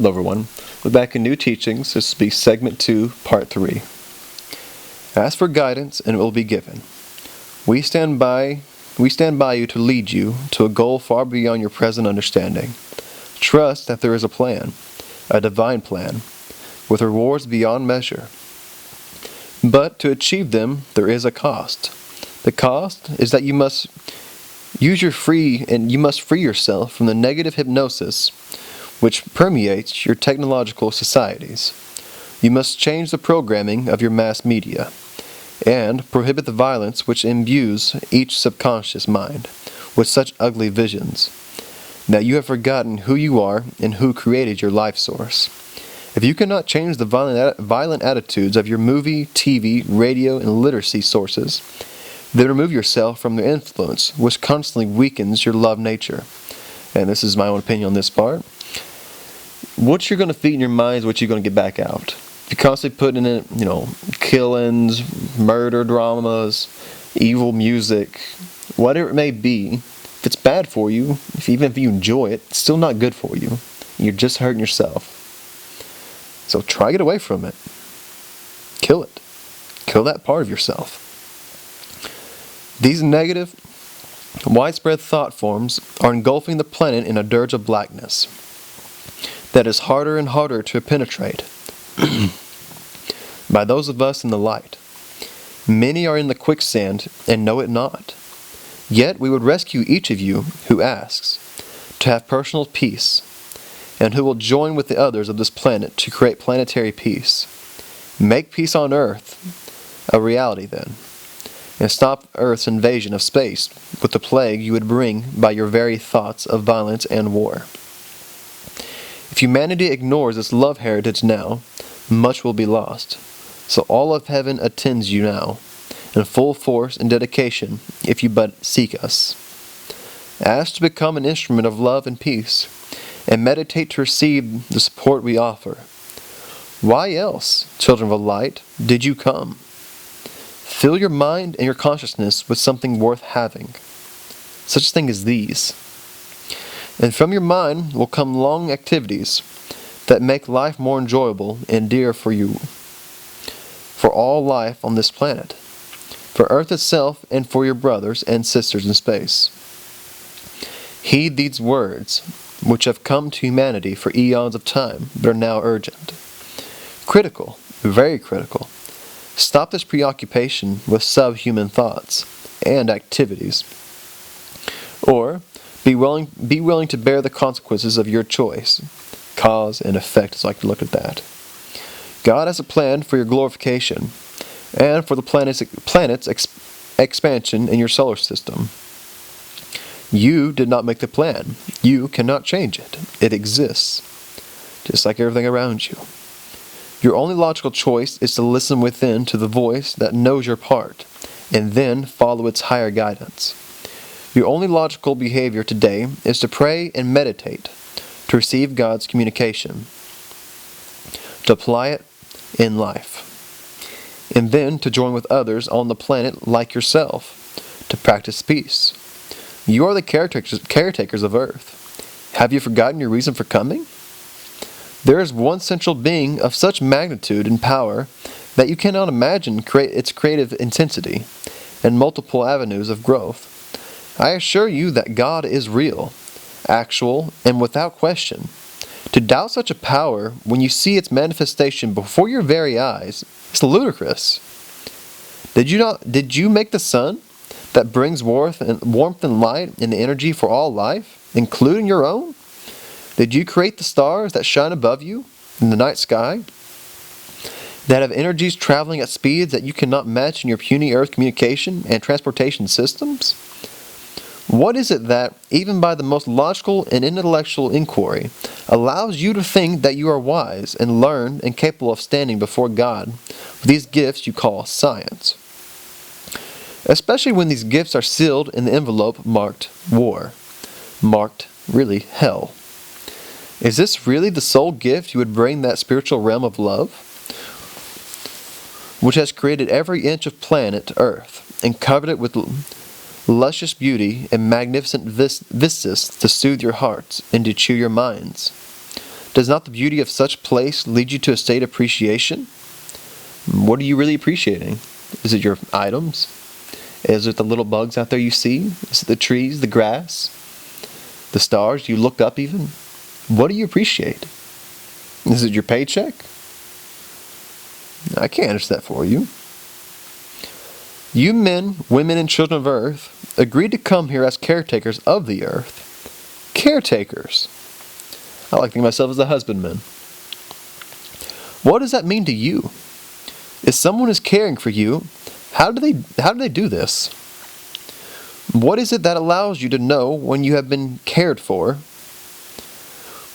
Hello everyone, we're back in New Teachings. This will be segment 2, part 3. Ask for guidance and it will be given. We stand by you to lead you to a goal far beyond your present understanding. Trust that there is a plan, a divine plan, with rewards beyond measure. But to achieve them, there is a cost. The cost is that you must free yourself from the negative hypnosis which permeates your technological societies. You must change the programming of your mass media and prohibit the violence which imbues each subconscious mind with such ugly visions that you have forgotten who you are and who created your life source. If you cannot change the violent attitudes of your movie, TV, radio, and literacy sources, then remove yourself from their influence, which constantly weakens your love nature. And this is my own opinion on this part. What you're going to feed in your mind is what you're going to get back out. If you're constantly putting in it, killings, murder dramas, evil music, whatever it may be, if it's bad for you, even if you enjoy it, it's still not good for you. You're just hurting yourself. So try to get away from it. Kill it. Kill that part of yourself. These negative, widespread thought forms are engulfing the planet in a dirge of blackness that is harder and harder to penetrate by those of us in the light. Many are in the quicksand and know it not. Yet we would rescue each of you who asks to have personal peace and who will join with the others of this planet to create planetary peace. Make peace on Earth a reality then, and stop Earth's invasion of space with the plague you would bring by your very thoughts of violence and war. If humanity ignores its love heritage now, much will be lost. So all of heaven attends you now, in full force and dedication, if you but seek us. Ask to become an instrument of love and peace, and meditate to receive the support we offer. Why else, children of light, did you come? Fill your mind and your consciousness with something worth having. Such a thing as these. And from your mind will come long activities that make life more enjoyable and dear for you, for all life on this planet, for Earth itself, and for your brothers and sisters in space. Heed these words, which have come to humanity for eons of time, but are now urgent. Critical, very critical. Stop this preoccupation with subhuman thoughts and activities. Or be willing to bear the consequences of your choice. Cause and effect, so I can look at that. God has a plan for your glorification and for the planet's expansion in your solar system. You did not make the plan. You cannot change it. It exists, just like everything around you. Your only logical choice is to listen within to the voice that knows your part, and then follow its higher guidance. Your only logical behavior today is to pray and meditate, to receive God's communication, to apply it in life, and then to join with others on the planet like yourself, to practice peace. You are the caretakers of Earth. Have you forgotten your reason for coming? There is one central being of such magnitude and power that you cannot imagine its creative intensity and multiple avenues of growth. I assure you that God is real, actual, and without question. To doubt such a power when you see its manifestation before your very eyes is ludicrous. Did you make the sun that brings warmth and light and energy for all life, including your own? Did you create the stars that shine above you in the night sky, that have energies traveling at speeds that you cannot match in your puny Earth communication and transportation systems? What is it that, even by the most logical and intellectual inquiry, allows you to think that you are wise and learned and capable of standing before God with these gifts you call science? Especially when these gifts are sealed in the envelope marked war, marked, really, hell. Is this really the sole gift you would bring that spiritual realm of love, which has created every inch of planet Earth and covered it with luscious beauty and magnificent vistas to soothe your hearts and to cheer your minds? Does not the beauty of such place lead you to a state of appreciation? What are you really appreciating? Is it your items? Is it the little bugs out there you see? Is it the trees, the grass, the stars? You look up even? What do you appreciate? Is it your paycheck? I can't answer that for you. You men, women, and children of earth agreed to come here as caretakers of the earth. Caretakers. I like to think of myself as a husbandman. What does that mean to you? If someone is caring for you, how do they do this? What is it that allows you to know when you have been cared for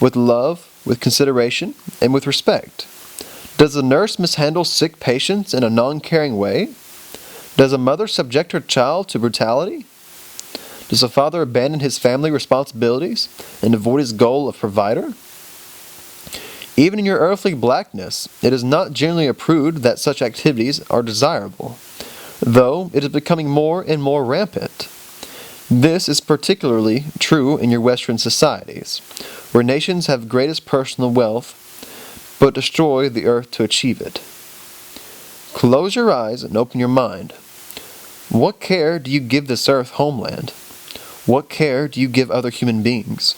with love, with consideration, and with respect? Does a nurse mishandle sick patients in a non-caring way? Does a mother subject her child to brutality? Does a father abandon his family responsibilities and avoid his goal of provider? Even in your earthly blackness, it is not generally approved that such activities are desirable, though it is becoming more and more rampant. This is particularly true in your Western societies, where nations have greatest personal wealth, but destroy the earth to achieve it. Close your eyes and open your mind. What care do you give this earth homeland? What care do you give other human beings?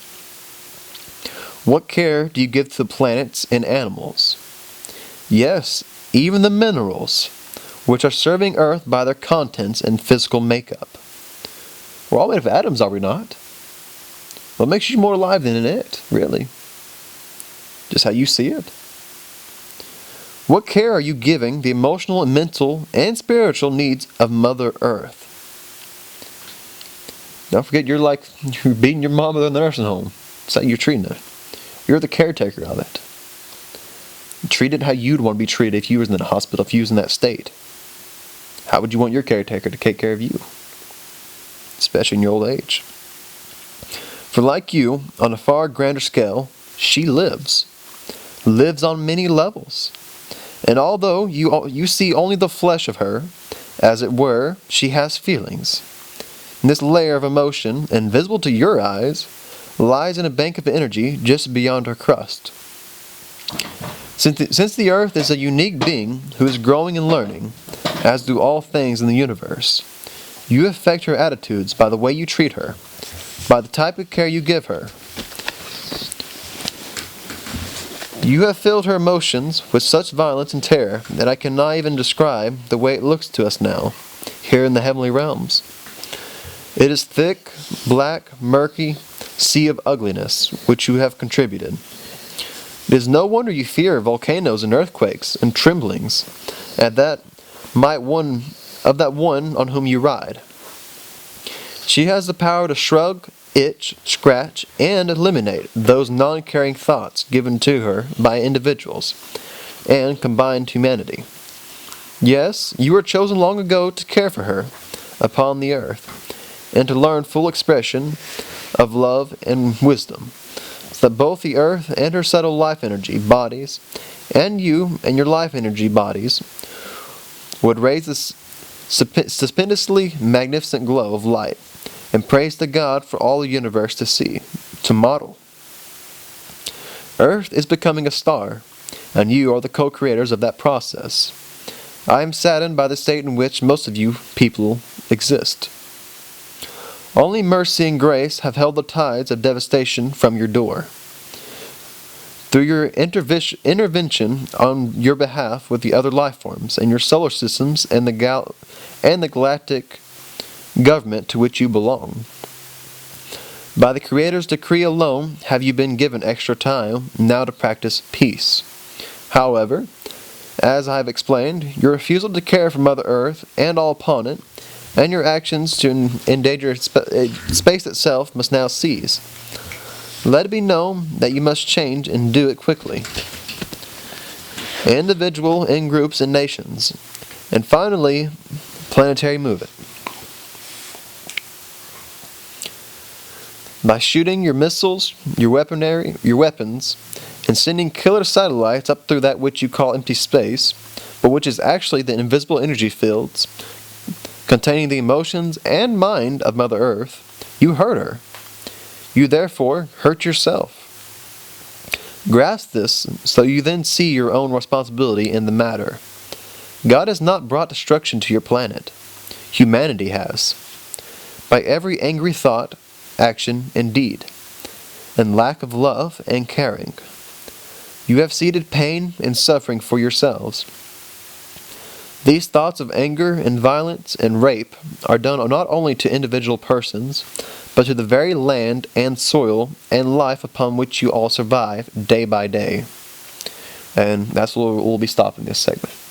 What care do you give to the planets and animals? Yes, even the minerals, which are serving Earth by their contents and physical makeup. We're all made of atoms, are we not? What makes you more alive than it, really? Just how you see it. What care are you giving the emotional and mental and spiritual needs of Mother Earth? Don't forget you're beating your mom in the nursing home. That's how you're treating it. You're the caretaker of it. Treat it how you'd want to be treated if you was in the hospital, if you was in that state. How would you want your caretaker to take care of you? Especially in your old age. For like you, on a far grander scale, she lives on many levels. And although you see only the flesh of her, as it were, she has feelings. And this layer of emotion, invisible to your eyes, lies in a bank of energy just beyond her crust. Since the earth is a unique being who is growing and learning, as do all things in the universe, you affect her attitudes by the way you treat her, by the type of care you give her. You have filled her emotions with such violence and terror that I cannot even describe the way it looks to us now, here in the heavenly realms. It is thick, black, murky sea of ugliness which you have contributed. It is no wonder you fear volcanoes and earthquakes and tremblings at that one on whom you ride. She has the power to shrug, itch, scratch, and eliminate those non-caring thoughts given to her by individuals and combined humanity. Yes, you were chosen long ago to care for her upon the earth, and to learn full expression of love and wisdom, so that both the earth and her subtle life energy bodies, and you and your life energy bodies, would raise this stupendously magnificent glow of light, and praise to God for all the universe to see, to model. Earth is becoming a star, and you are the co-creators of that process. I am saddened by the state in which most of you people exist. Only mercy and grace have held the tides of devastation from your door. Through your intervention on your behalf with the other life forms and your solar systems and the galactic government to which you belong. By the Creator's decree alone have you been given extra time now to practice peace. However, as I have explained, your refusal to care for Mother Earth and all upon it, and your actions to endanger space itself must now cease. Let it be known that you must change and do it quickly. Individual, in groups, and nations. And finally, planetary movement. By shooting your missiles, your weapons, and sending killer satellites up through that which you call empty space, but which is actually the invisible energy fields containing the emotions and mind of Mother Earth, you hurt her. You therefore hurt yourself. Grasp this so you then see your own responsibility in the matter. God has not brought destruction to your planet. Humanity has. By every angry thought, action, and deed, and lack of love and caring. You have seeded pain and suffering for yourselves. These thoughts of anger and violence and rape are done not only to individual persons, but to the very land and soil and life upon which you all survive day by day. And that's where we'll be stopping this segment.